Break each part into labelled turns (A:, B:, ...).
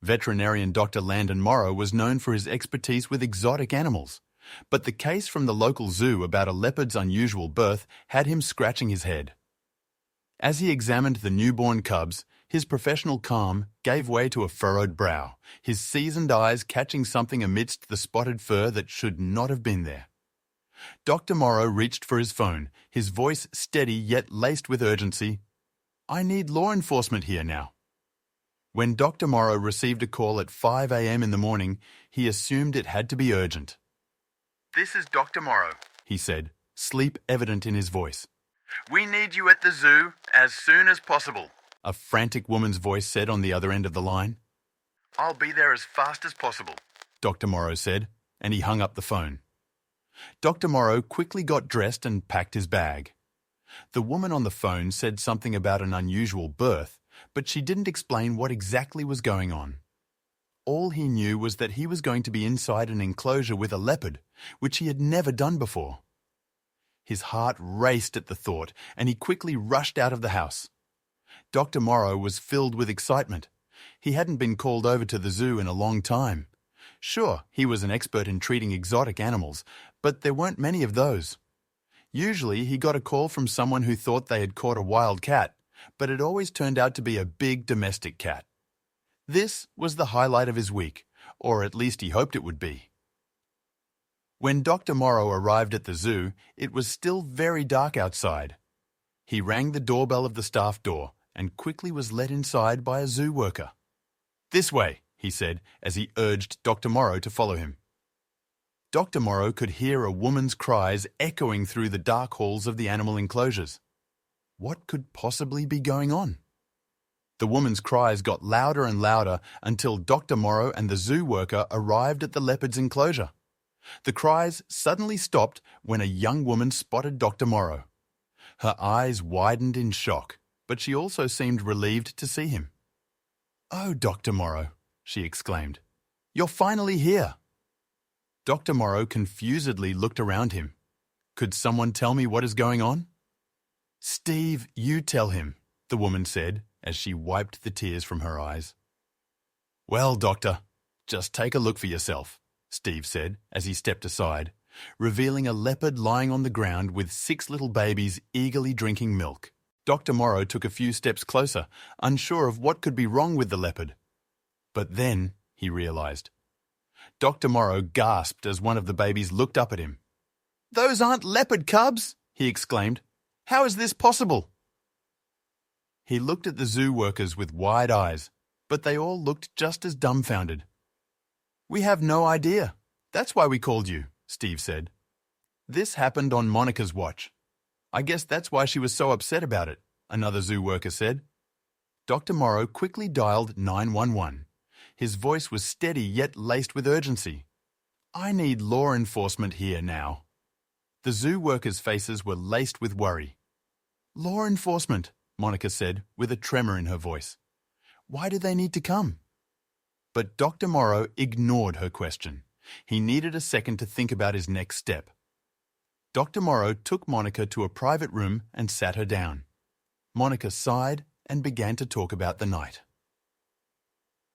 A: Veterinarian Dr. Landon Morrow was known for his expertise with exotic animals, but the case from the local zoo about a leopard's unusual birth had him scratching his head. As he examined the newborn cubs, his professional calm gave way to a furrowed brow, his seasoned eyes catching something amidst the spotted fur that should not have been there. Dr. Morrow reached for his phone, his voice steady yet laced with urgency. "I need law enforcement here now." When Dr. Morrow received a call at 5 a.m. in the morning, he assumed it had to be urgent. "This is Dr. Morrow," he said, sleep evident in his voice. "We need you at the zoo as soon as possible," a frantic woman's voice said on the other end of the line. "I'll be there as fast as possible," Dr. Morrow said, and he hung up the phone. Dr. Morrow quickly got dressed and packed his bag. The woman on the phone said something about an unusual birth, but she didn't explain what exactly was going on. All he knew was that he was going to be inside an enclosure with a leopard, which he had never done before. His heart raced at the thought, and he quickly rushed out of the house. Dr. Morrow was filled with excitement. He hadn't been called over to the zoo in a long time. Sure, he was an expert in treating exotic animals, but there weren't many of those. Usually he got a call from someone who thought they had caught a wild cat, but it always turned out to be a big domestic cat. This was the highlight of his week, or at least he hoped it would be. When Dr. Morrow arrived at the zoo, it was still very dark outside. He rang the doorbell of the staff door and quickly was let inside by a zoo worker. "This way," he said as he urged Dr. Morrow to follow him. Dr. Morrow could hear a woman's cries echoing through the dark halls of the animal enclosures. What could possibly be going on? The woman's cries got louder and louder until Dr. Morrow and the zoo worker arrived at the leopard's enclosure. The cries suddenly stopped when a young woman spotted Dr. Morrow. Her eyes widened in shock, but she also seemed relieved to see him. "Oh, Dr. Morrow," she exclaimed. "You're finally here." Dr. Morrow confusedly looked around him. "Could someone tell me what is going on?" "Steve, you tell him," the woman said as she wiped the tears from her eyes. "Well, Doctor, just take a look for yourself," Steve said as he stepped aside, revealing a leopard lying on the ground with 6 little babies eagerly drinking milk. Dr. Morrow took a few steps closer, unsure of what could be wrong with the leopard. But then he realized. Dr. Morrow gasped as one of the babies looked up at him. "Those aren't leopard cubs!" he exclaimed. "How is this possible?" He looked at the zoo workers with wide eyes, but they all looked just as dumbfounded. "We have no idea. That's why we called you," Steve said. "This happened on Monica's watch. I guess that's why she was so upset about it," another zoo worker said. Dr. Morrow quickly dialed 911. His voice was steady yet laced with urgency. "I need law enforcement here now." The zoo workers' faces were laced with worry. "Law enforcement," Monica said with a tremor in her voice. "Why do they need to come?" But Dr. Morrow ignored her question. He needed a second to think about his next step. Dr. Morrow took Monica to a private room and sat her down. Monica sighed and began to talk about the night.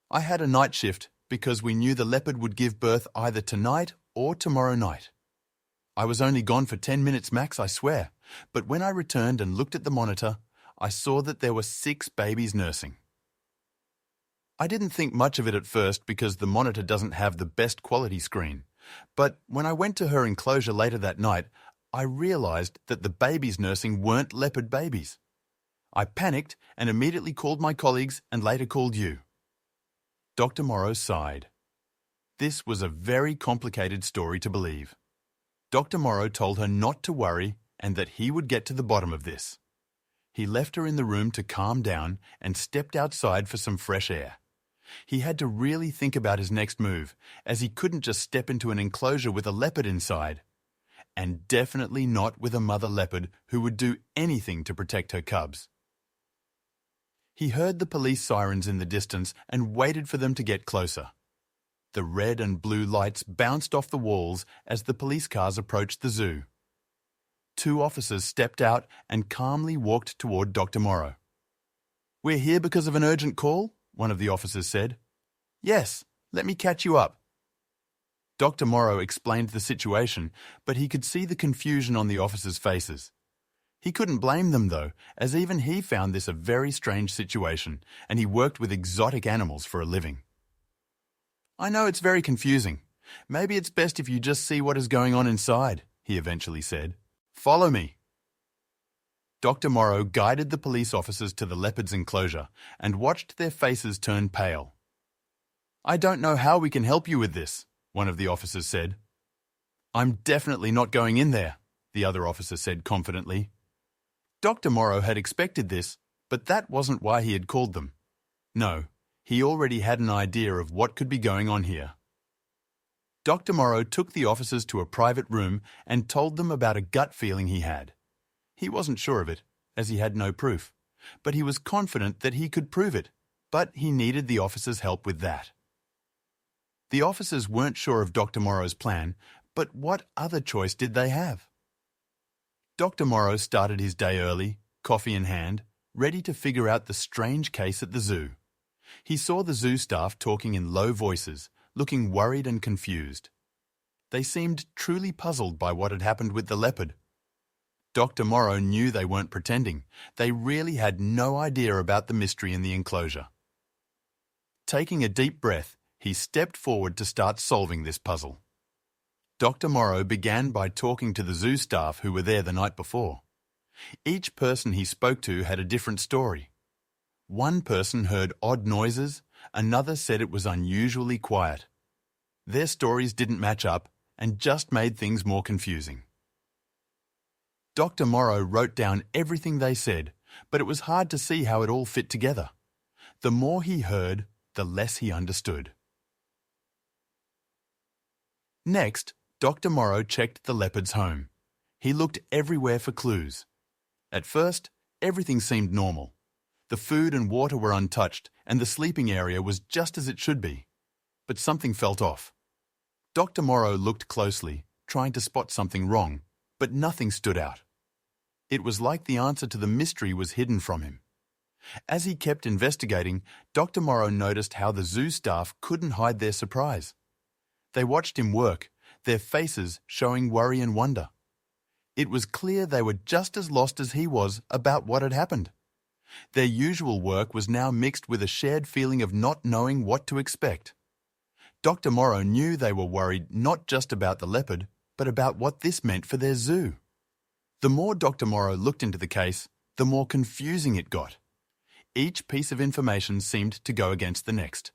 A: "I had a night shift because we knew the leopard would give birth either tonight or tomorrow night. I was only gone for 10 minutes max, I swear, but when I returned and looked at the monitor, I saw that there were 6 babies nursing. I didn't think much of it at first because the monitor doesn't have the best quality screen, but when I went to her enclosure later that night, I realized that the babies nursing weren't leopard babies. I panicked and immediately called my colleagues and later called you." Dr. Morrow sighed. This was a very complicated story to believe. Dr. Morrow told her not to worry and that he would get to the bottom of this. He left her in the room to calm down and stepped outside for some fresh air. He had to really think about his next move, as he couldn't just step into an enclosure with a leopard inside. And definitely not with a mother leopard who would do anything to protect her cubs. He heard the police sirens in the distance and waited for them to get closer. The red and blue lights bounced off the walls as the police cars approached the zoo. 2 officers stepped out and calmly walked toward Dr. Morrow. "We're here because of an urgent call," one of the officers said. Yes, let me catch you up. Dr. Morrow explained the situation, but he could see the confusion on the officers' faces. He couldn't blame them, though, as even he found this a very strange situation, and he worked with exotic animals for a living. I know it's very confusing. Maybe it's best if you just see what is going on inside, he eventually said. Follow me. Dr. Morrow guided the police officers to the leopard's enclosure and watched their faces turn pale. I don't know how we can help you with this, one of the officers said. I'm definitely not going in there, the other officer said confidently. Dr. Morrow had expected this, but that wasn't why he had called them. No, he already had an idea of what could be going on here. Dr. Morrow took the officers to a private room and told them about a gut feeling he had. He wasn't sure of it, as he had no proof, but he was confident that he could prove it, but he needed the officers' help with that. The officers weren't sure of Dr. Morrow's plan, but what other choice did they have? Dr. Morrow started his day early, coffee in hand, ready to figure out the strange case at the zoo. He saw the zoo staff talking in low voices, looking worried and confused. They seemed truly puzzled by what had happened with the leopard. Dr. Morrow knew they weren't pretending. They really had no idea about the mystery in the enclosure. Taking a deep breath, he stepped forward to start solving this puzzle. Dr. Morrow began by talking to the zoo staff who were there the night before. Each person he spoke to had a different story. One person heard odd noises, another said it was unusually quiet. Their stories didn't match up and just made things more confusing. Dr. Morrow wrote down everything they said, but it was hard to see how it all fit together. The more he heard, the less he understood. Next, Dr. Morrow checked the Leopards Home. He looked everywhere for clues. At first, everything seemed normal. The food and water were untouched, and the sleeping area was just as it should be. But something felt off. Dr. Morrow looked closely, trying to spot something wrong, but nothing stood out. It was like the answer to the mystery was hidden from him. As he kept investigating, Dr. Morrow noticed how the zoo staff couldn't hide their surprise. They watched him work, their faces showing worry and wonder. It was clear they were just as lost as he was about what had happened. Their usual work was now mixed with a shared feeling of not knowing what to expect. Dr. Morrow knew they were worried not just about the leopard, but about what this meant for their zoo. The more Dr. Morrow looked into the case, the more confusing it got. Each piece of information seemed to go against the next.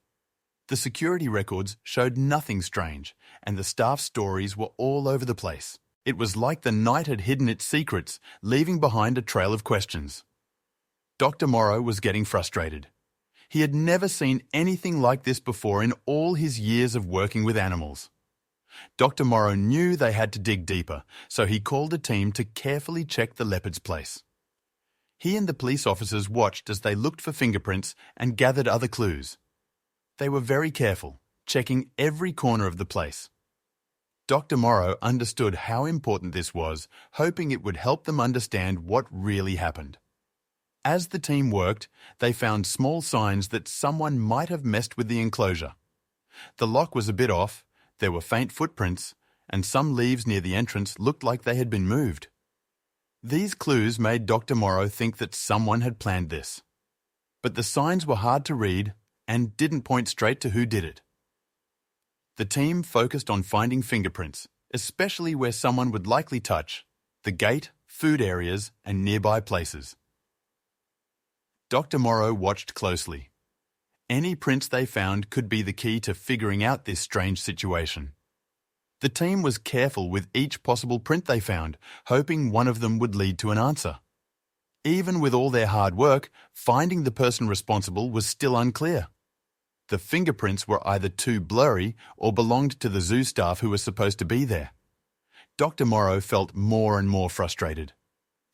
A: The security records showed nothing strange, and the staff's stories were all over the place. It was like the night had hidden its secrets, leaving behind a trail of questions. Dr. Morrow was getting frustrated. He had never seen anything like this before in all his years of working with animals. Dr. Morrow knew they had to dig deeper, so he called a team to carefully check the leopard's place. He and the police officers watched as they looked for fingerprints and gathered other clues. They were very careful, checking every corner of the place. Dr. Morrow understood how important this was, hoping it would help them understand what really happened. As the team worked, they found small signs that someone might have messed with the enclosure. The lock was a bit off, there were faint footprints, and some leaves near the entrance looked like they had been moved. These clues made Dr. Morrow think that someone had planned this. But the signs were hard to read and didn't point straight to who did it. The team focused on finding fingerprints, especially where someone would likely touch the gate, food areas, and nearby places. Dr. Morrow watched closely. Any prints they found could be the key to figuring out this strange situation. The team was careful with each possible print they found, hoping one of them would lead to an answer. Even with all their hard work, finding the person responsible was still unclear. The fingerprints were either too blurry or belonged to the zoo staff who were supposed to be there. Dr. Morrow felt more and more frustrated.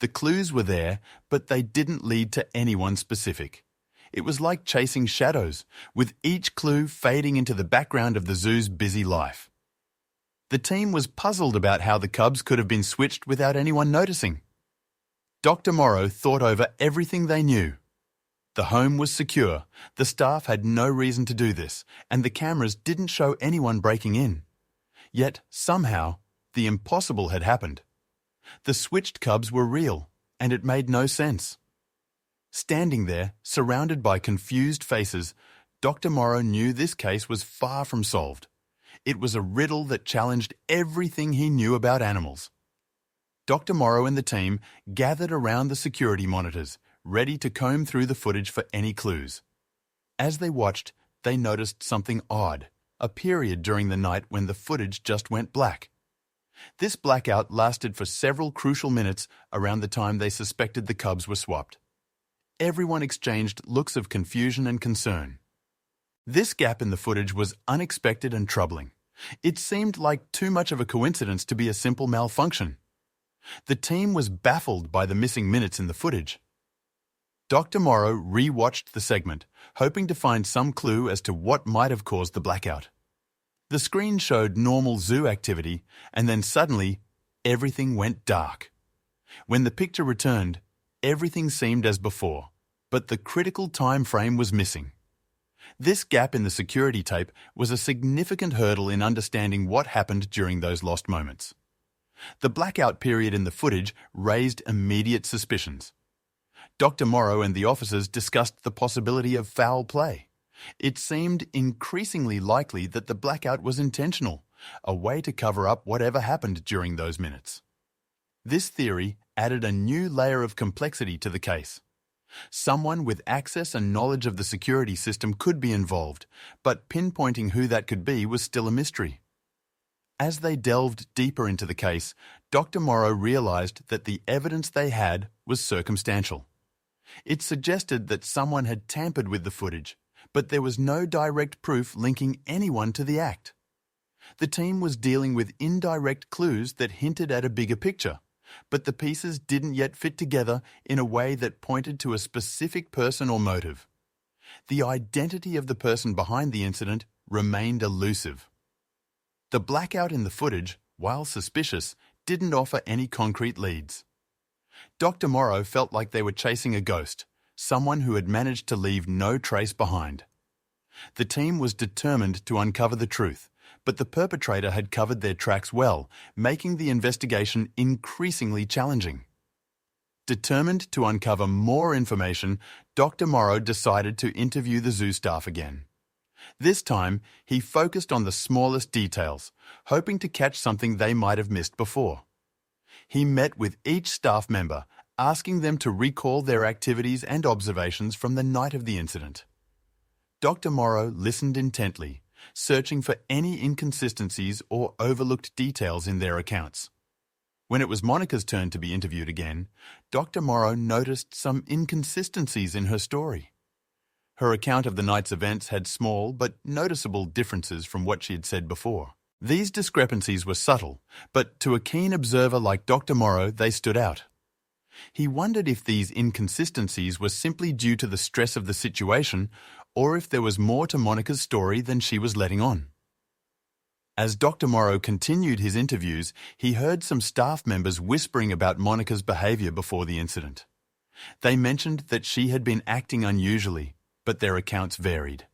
A: The clues were there, but they didn't lead to anyone specific. It was like chasing shadows, with each clue fading into the background of the zoo's busy life. The team was puzzled about how the cubs could have been switched without anyone noticing. Dr. Morrow thought over everything they knew. The home was secure, the staff had no reason to do this, and the cameras didn't show anyone breaking in. Yet, somehow, the impossible had happened. The switched cubs were real, and it made no sense. Standing there, surrounded by confused faces, Dr. Morrow knew this case was far from solved. It was a riddle that challenged everything he knew about animals. Dr. Morrow and the team gathered around the security monitors, ready to comb through the footage for any clues. As they watched, they noticed something odd, a period during the night when the footage just went black. This blackout lasted for several crucial minutes around the time they suspected the cubs were swapped. Everyone exchanged looks of confusion and concern. This gap in the footage was unexpected and troubling. It seemed like too much of a coincidence to be a simple malfunction. The team was baffled by the missing minutes in the footage. Dr. Morrow re-watched the segment, hoping to find some clue as to what might have caused the blackout. The screen showed normal zoo activity, and then suddenly, everything went dark. When the picture returned, everything seemed as before, but the critical time frame was missing. This gap in the security tape was a significant hurdle in understanding what happened during those lost moments. The blackout period in the footage raised immediate suspicions. Dr. Morrow and the officers discussed the possibility of foul play. It seemed increasingly likely that the blackout was intentional, a way to cover up whatever happened during those minutes. This theory added a new layer of complexity to the case. Someone with access and knowledge of the security system could be involved, but pinpointing who that could be was still a mystery. As they delved deeper into the case, Dr. Morrow realized that the evidence they had was circumstantial. It suggested that someone had tampered with the footage, but there was no direct proof linking anyone to the act. The team was dealing with indirect clues that hinted at a bigger picture, but the pieces didn't yet fit together in a way that pointed to a specific person or motive. The identity of the person behind the incident remained elusive. The blackout in the footage, while suspicious, didn't offer any concrete leads. Dr. Morrow felt like they were chasing a ghost, someone who had managed to leave no trace behind. The team was determined to uncover the truth, but the perpetrator had covered their tracks well, making the investigation increasingly challenging. Determined to uncover more information, Dr. Morrow decided to interview the zoo staff again. This time, he focused on the smallest details, hoping to catch something they might have missed before. He met with each staff member, asking them to recall their activities and observations from the night of the incident. Dr. Morrow listened intently, searching for any inconsistencies or overlooked details in their accounts. When it was Monica's turn to be interviewed again, Dr. Morrow noticed some inconsistencies in her story. Her account of the night's events had small but noticeable differences from what she had said before. These discrepancies were subtle, but to a keen observer like Dr. Morrow, they stood out. He wondered if these inconsistencies were simply due to the stress of the situation or if there was more to Monica's story than she was letting on. As Dr. Morrow continued his interviews, he heard some staff members whispering about Monica's behaviour before the incident. They mentioned that she had been acting unusually, but their accounts varied.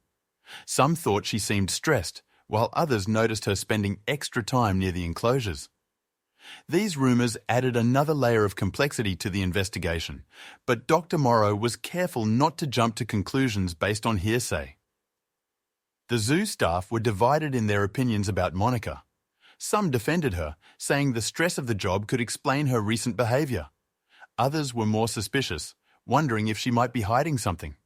A: Some thought she seemed stressed, while others noticed her spending extra time near the enclosures. These rumours added another layer of complexity to the investigation, but Dr. Morrow was careful not to jump to conclusions based on hearsay. The zoo staff were divided in their opinions about Monica. Some defended her, saying the stress of the job could explain her recent behaviour. Others were more suspicious, wondering if she might be hiding something.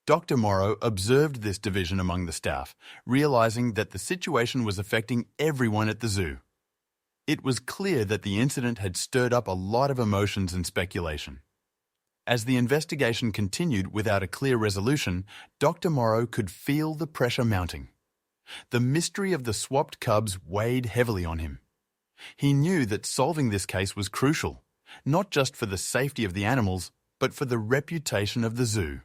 A: Dr. Morrow observed this division among the staff, realising that the situation was affecting everyone at the zoo. It was clear that the incident had stirred up a lot of emotions and speculation. As the investigation continued without a clear resolution, Dr. Morrow could feel the pressure mounting. The mystery of the swapped cubs weighed heavily on him. He knew that solving this case was crucial, not just for the safety of the animals, but for the reputation of the zoo.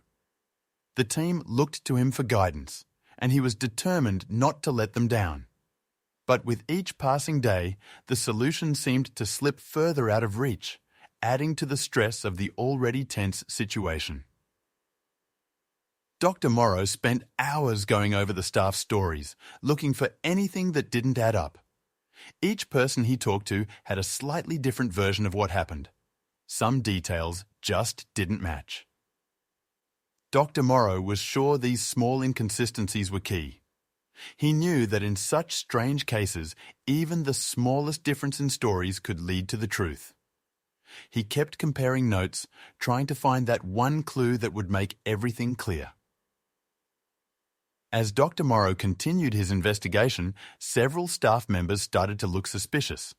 A: The team looked to him for guidance, and he was determined not to let them down. But with each passing day, the solution seemed to slip further out of reach, adding to the stress of the already tense situation. Dr. Morrow spent hours going over the staff's stories, looking for anything that didn't add up. Each person he talked to had a slightly different version of what happened. Some details just didn't match. Dr. Morrow was sure these small inconsistencies were key. He knew that in such strange cases, even the smallest difference in stories could lead to the truth. He kept comparing notes, trying to find that one clue that would make everything clear. As Dr. Morrow continued his investigation, several staff members started to look suspicious.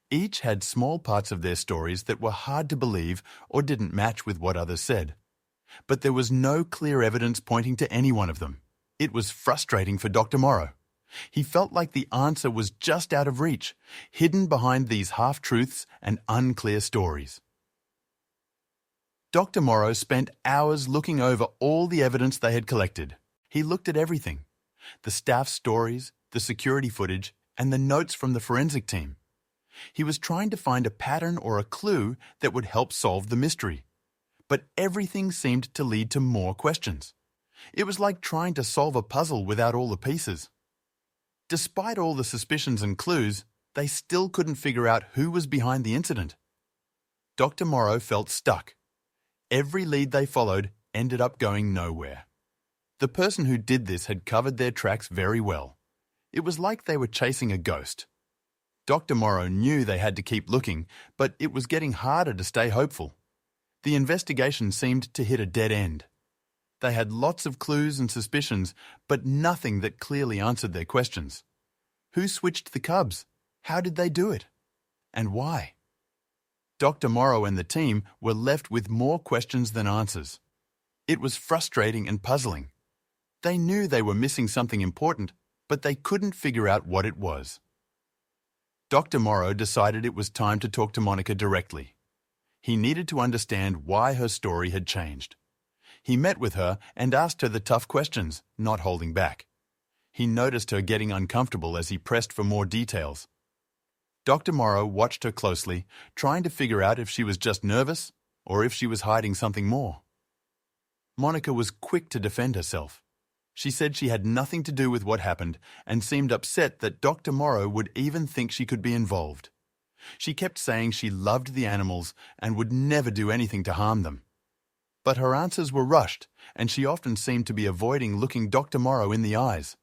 A: Each had small parts of their stories that were hard to believe or didn't match with what others said. But there was no clear evidence pointing to any one of them. It was frustrating for Dr. Morrow. He felt like the answer was just out of reach, hidden behind these half-truths and unclear stories. Dr. Morrow spent hours looking over all the evidence they had collected. He looked at everything: the staff's stories, the security footage, and the notes from the forensic team. He was trying to find a pattern or a clue that would help solve the mystery. But everything seemed to lead to more questions. It was like trying to solve a puzzle without all the pieces. Despite all the suspicions and clues, they still couldn't figure out who was behind the incident. Dr. Morrow felt stuck. Every lead they followed ended up going nowhere. The person who did this had covered their tracks very well. It was like they were chasing a ghost. Dr. Morrow knew they had to keep looking, but it was getting harder to stay hopeful. The investigation seemed to hit a dead end. They had lots of clues and suspicions, but nothing that clearly answered their questions. Who switched the cubs? How did they do it? And why? Dr. Morrow and the team were left with more questions than answers. It was frustrating and puzzling. They knew they were missing something important, but they couldn't figure out what it was. Dr. Morrow decided it was time to talk to Monica directly. He needed to understand why her story had changed. He met with her and asked her the tough questions, not holding back. He noticed her getting uncomfortable as he pressed for more details. Dr. Morrow watched her closely, trying to figure out if she was just nervous or if she was hiding something more. Monica was quick to defend herself. She said she had nothing to do with what happened and seemed upset that Dr. Morrow would even think she could be involved. She kept saying she loved the animals and would never do anything to harm them. But her answers were rushed, and she often seemed to be avoiding looking Dr. Morrow in the eyes.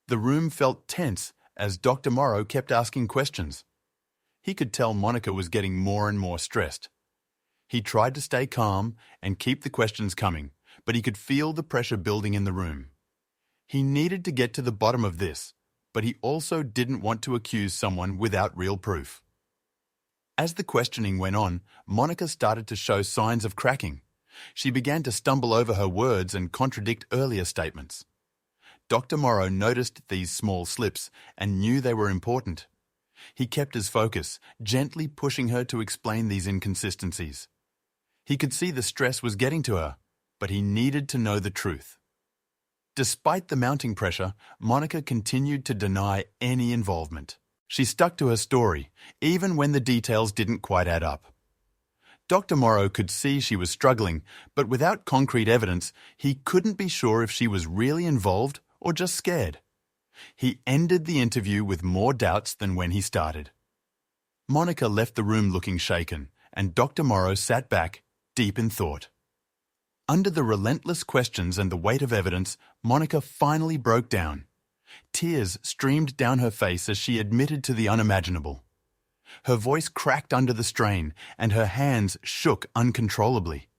A: The room felt tense as Dr. Morrow kept asking questions. He could tell Monica was getting more and more stressed. He tried to stay calm and keep the questions coming, but he could feel the pressure building in the room. He needed to get to the bottom of this, but he also didn't want to accuse someone without real proof. As the questioning went on, Monica started to show signs of cracking. She began to stumble over her words and contradict earlier statements. Dr. Morrow noticed these small slips and knew they were important. He kept his focus, gently pushing her to explain these inconsistencies. He could see the stress was getting to her, but he needed to know the truth. Despite the mounting pressure, Monica continued to deny any involvement. She stuck to her story, even when the details didn't quite add up. Dr. Morrow could see she was struggling, but without concrete evidence, he couldn't be sure if she was really involved or just scared. He ended the interview with more doubts than when he started. Monica left the room looking shaken, and Dr. Morrow sat back, deep in thought. Under the relentless questions and the weight of evidence, Monica finally broke down. Tears streamed down her face as she admitted to the unimaginable. Her voice cracked under the strain, and her hands shook uncontrollably.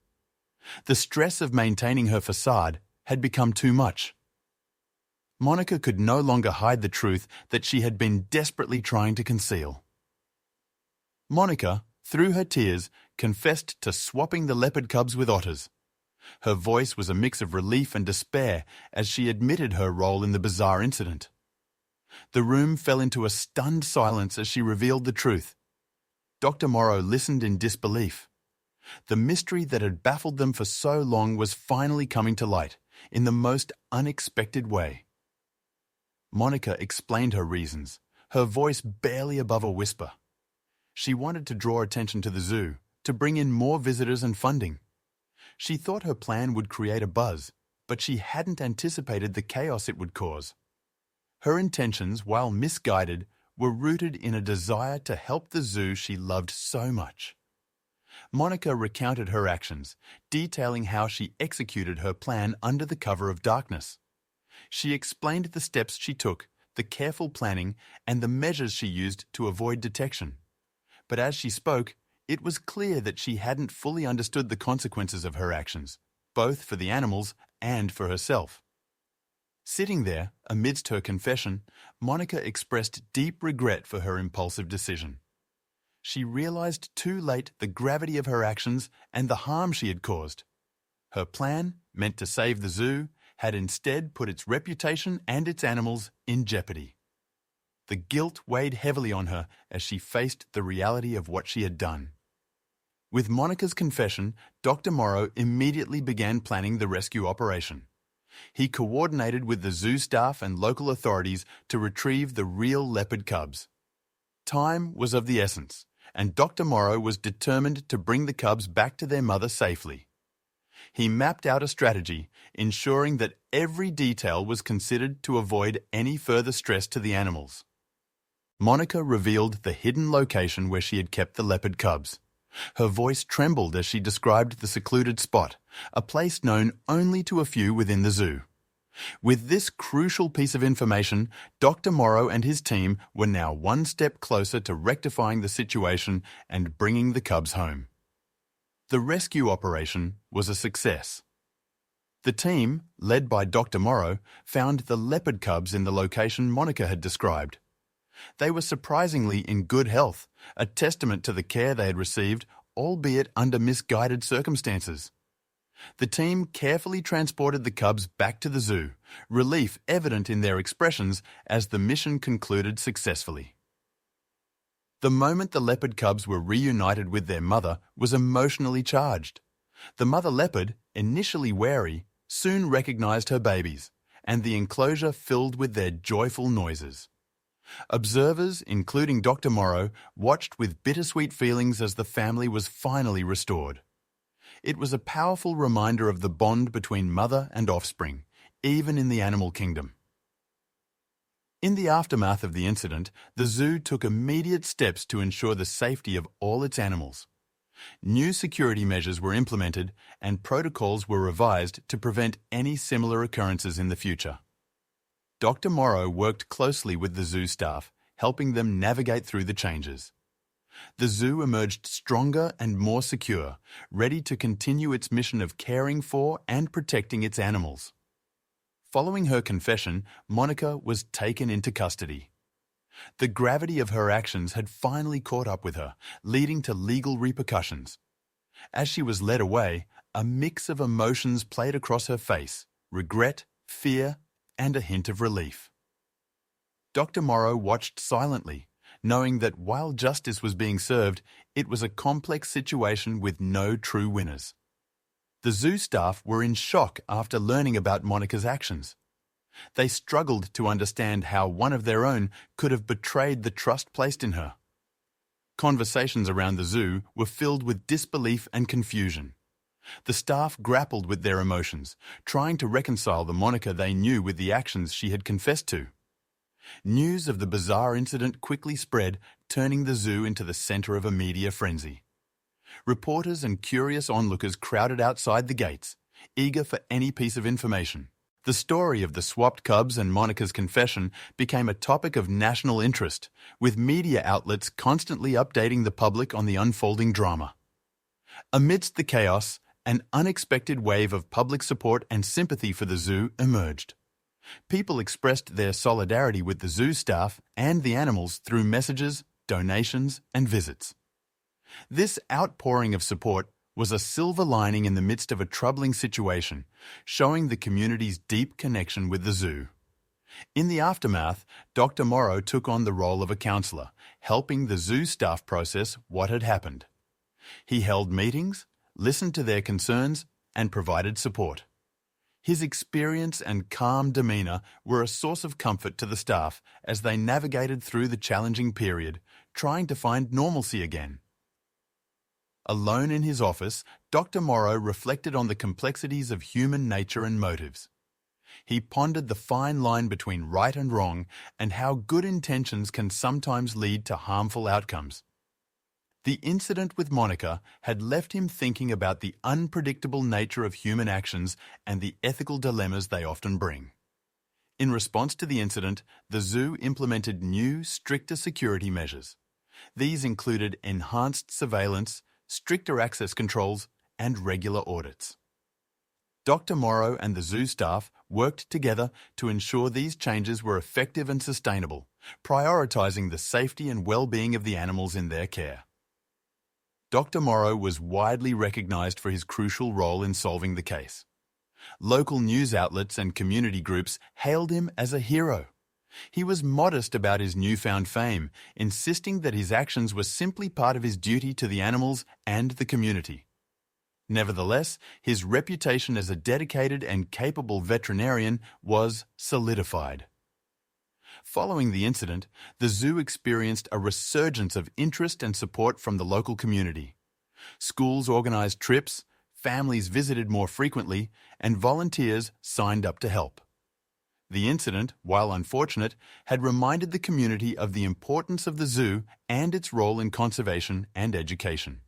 A: The stress of maintaining her facade had become too much. Monica could no longer hide the truth that she had been desperately trying to conceal. Monica, through her tears, confessed to swapping the leopard cubs with otters. Her voice was a mix of relief and despair as she admitted her role in the bizarre incident. The room fell into a stunned silence as she revealed the truth. Dr. Morrow listened in disbelief. The mystery that had baffled them for so long was finally coming to light in the most unexpected way. Monica explained her reasons, her voice barely above a whisper. She wanted to draw attention to the zoo, to bring in more visitors and funding. She thought her plan would create a buzz, but she hadn't anticipated the chaos it would cause. Her intentions, while misguided, were rooted in a desire to help the zoo she loved so much. Monica recounted her actions, detailing how she executed her plan under the cover of darkness. She explained the steps she took, the careful planning, and the measures she used to avoid detection. But as she spoke, it was clear that she hadn't fully understood the consequences of her actions, both for the animals and for herself. Sitting there, amidst her confession, Monica expressed deep regret for her impulsive decision. She realized too late the gravity of her actions and the harm she had caused. Her plan, meant to save the zoo, had instead put its reputation and its animals in jeopardy. The guilt weighed heavily on her as she faced the reality of what she had done. With Monica's confession, Dr. Morrow immediately began planning the rescue operation. He coordinated with the zoo staff and local authorities to retrieve the real leopard cubs. Time was of the essence, and Dr. Morrow was determined to bring the cubs back to their mother safely. He mapped out a strategy, ensuring that every detail was considered to avoid any further stress to the animals. Monica revealed the hidden location where she had kept the leopard cubs. Her voice trembled as she described the secluded spot, a place known only to a few within the zoo. With this crucial piece of information, Dr. Morrow and his team were now one step closer to rectifying the situation and bringing the cubs home. The rescue operation was a success. The team, led by Dr. Morrow, found the leopard cubs in the location Monica had described. They were surprisingly in good health, a testament to the care they had received, albeit under misguided circumstances. The team carefully transported the cubs back to the zoo, relief evident in their expressions as the mission concluded successfully. The moment the leopard cubs were reunited with their mother was emotionally charged. The mother leopard, initially wary, soon recognized her babies, and the enclosure filled with their joyful noises. Observers, including Dr. Morrow, watched with bittersweet feelings as the family was finally restored. It was a powerful reminder of the bond between mother and offspring, even in the animal kingdom. In the aftermath of the incident, the zoo took immediate steps to ensure the safety of all its animals. New security measures were implemented and protocols were revised to prevent any similar occurrences in the future. Dr. Morrow worked closely with the zoo staff, helping them navigate through the changes. The zoo emerged stronger and more secure, ready to continue its mission of caring for and protecting its animals. Following her confession, Monica was taken into custody. The gravity of her actions had finally caught up with her, leading to legal repercussions. As she was led away, a mix of emotions played across her face: regret, fear, and a hint of relief. Dr. Morrow watched silently, knowing that while justice was being served, it was a complex situation with no true winners. The zoo staff were in shock after learning about Monica's actions. They struggled to understand how one of their own could have betrayed the trust placed in her. Conversations around the zoo were filled with disbelief and confusion. The staff grappled with their emotions, trying to reconcile the Monica they knew with the actions she had confessed to. News of the bizarre incident quickly spread, turning the zoo into the center of a media frenzy. Reporters and curious onlookers crowded outside the gates, eager for any piece of information. The story of the swapped cubs and Monica's confession became a topic of national interest, with media outlets constantly updating the public on the unfolding drama. Amidst the chaos, an unexpected wave of public support and sympathy for the zoo emerged. People expressed their solidarity with the zoo staff and the animals through messages, donations, and visits. This outpouring of support was a silver lining in the midst of a troubling situation, showing the community's deep connection with the zoo. In the aftermath, Dr. Morrow took on the role of a counsellor, helping the zoo staff process what had happened. He held meetings, listened to their concerns, and provided support. His experience and calm demeanour were a source of comfort to the staff as they navigated through the challenging period, trying to find normalcy again. Alone in his office, Dr. Morrow reflected on the complexities of human nature and motives. He pondered the fine line between right and wrong and how good intentions can sometimes lead to harmful outcomes. The incident with Monica had left him thinking about the unpredictable nature of human actions and the ethical dilemmas they often bring. In response to the incident, the zoo implemented new, stricter security measures. These included enhanced surveillance, stricter access controls, and regular audits. Dr. Morrow and the zoo staff worked together to ensure these changes were effective and sustainable, prioritizing the safety and well-being of the animals in their care. Dr. Morrow was widely recognized for his crucial role in solving the case. Local news outlets and community groups hailed him as a hero. He was modest about his newfound fame, insisting that his actions were simply part of his duty to the animals and the community. Nevertheless, his reputation as a dedicated and capable veterinarian was solidified. Following the incident, the zoo experienced a resurgence of interest and support from the local community. Schools organized trips, families visited more frequently, and volunteers signed up to help. The incident, while unfortunate, had reminded the community of the importance of the zoo and its role in conservation and education.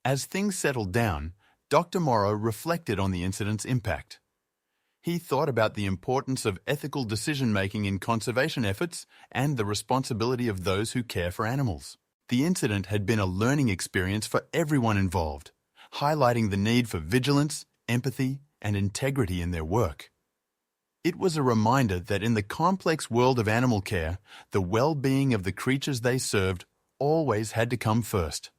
A: As things settled down, Dr. Morrow reflected on the incident's impact. He thought about the importance of ethical decision-making in conservation efforts and the responsibility of those who care for animals. The incident had been a learning experience for everyone involved, highlighting the need for vigilance, empathy, and integrity in their work. It was a reminder that in the complex world of animal care, the well-being of the creatures they served always had to come first.